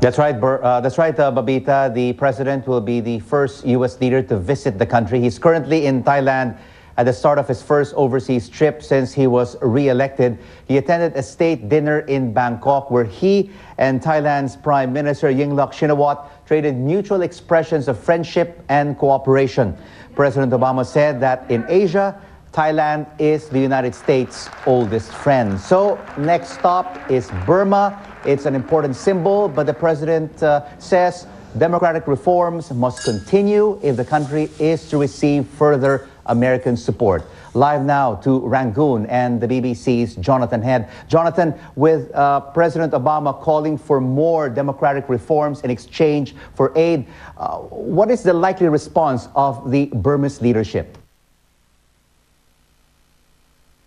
Babita. The president will be the first U.S. leader to visit the country. He's currently in Thailand at the start of his first overseas trip since he was re-elected. He attended a state dinner in Bangkok where he and Thailand's Prime Minister Yingluck Shinawatra traded mutual expressions of friendship and cooperation. President Obama said that in Asia, Thailand is the United States' oldest friend. So next stop is Burma. It's an important symbol, but the president says democratic reforms must continue if the country is to receive further American support. Live now to Rangoon and the BBC's Jonathan Head. Jonathan, with President Obama calling for more democratic reforms in exchange for aid, what is the likely response of the Burmese leadership?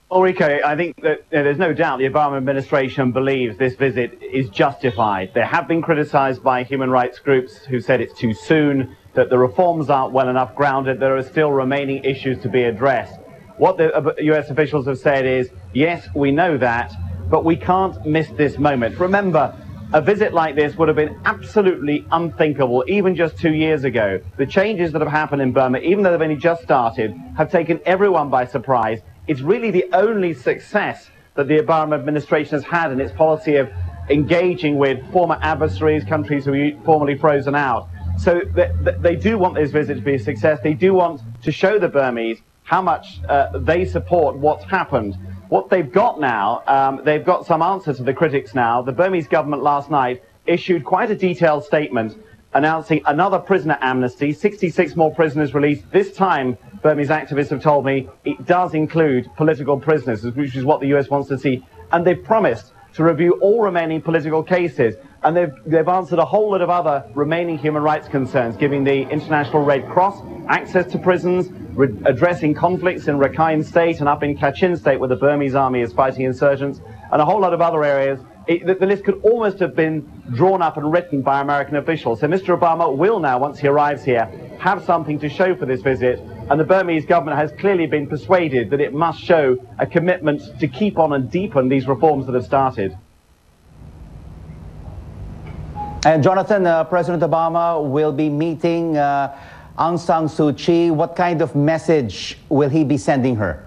Well, Rico, I think that there's no doubt the Obama administration believes this visit is justified. They have been criticized by human rights groups who said it's too soon, that the reforms aren't well enough grounded, there are still remaining issues to be addressed. What the US officials have said is, yes, we know that, but we can't miss this moment. Remember, a visit like this would have been absolutely unthinkable even just 2 years ago. The changes that have happened in Burma, even though they've only just started, have taken everyone by surprise. It's really the only success that the Obama administration has had in its policy of engaging with former adversaries, countries who were formerly frozen out. So they do want this visit to be a success. They do want to show the Burmese how much they support what's happened. What they've got now, they've got some answer to the critics now. The Burmese government last night issued quite a detailed statement announcing another prisoner amnesty, 66 more prisoners released. This time, Burmese activists have told me it does include political prisoners, which is what the US wants to see. And they've promised to review all remaining political cases. And they've answered a whole lot of other remaining human rights concerns, giving the International Red Cross access to prisons, addressing conflicts in Rakhine State and up in Kachin State where the Burmese army is fighting insurgents, and a whole lot of other areas. The list could almost have been drawn up and written by American officials. So Mr. Obama will now, once he arrives here, have something to show for this visit. And the Burmese government has clearly been persuaded that it must show a commitment to keep on and deepen these reforms that have started. And Jonathan, President Obama will be meeting Aung San Suu Kyi. What kind of message will he be sending her?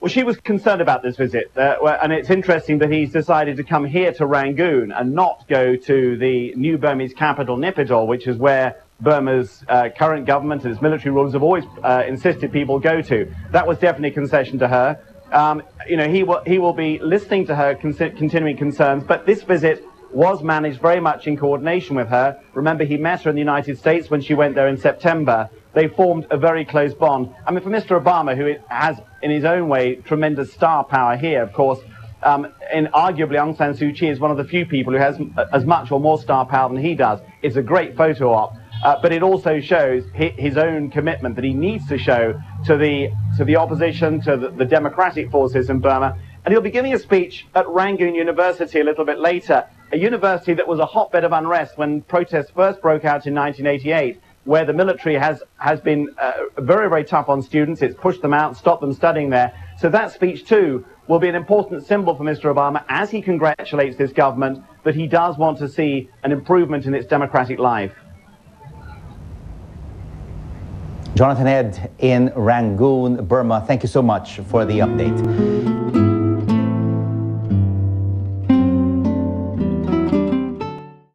Well, she was concerned about this visit, and it's interesting that he's decided to come here to Rangoon and not go to the new Burmese capital, Naypyidaw, which is where Burma's current government and its military rulers have always insisted people go to. That was definitely a concession to her. You know, he will be listening to her continuing concerns, but this visit was managed very much in coordination with her. Remember, he met her in the United States when she went there in September. They formed a very close bond. I mean, for Mr. Obama, who has, in his own way, tremendous star power here, of course, and arguably Aung San Suu Kyi is one of the few people who has as much or more star power than he does. It's a great photo op, but it also shows his own commitment that he needs to show to the opposition, to the democratic forces in Burma. And he'll be giving a speech at Rangoon University a little bit later, a university that was a hotbed of unrest when protests first broke out in 1988, where the military has been very, very tough on students. It's pushed them out, stopped them studying there. So that speech, too, will be an important symbol for Mr. Obama as he congratulates this government that he does want to see an improvement in its democratic life. Jonathan Head in Rangoon, Burma, thank you so much for the update.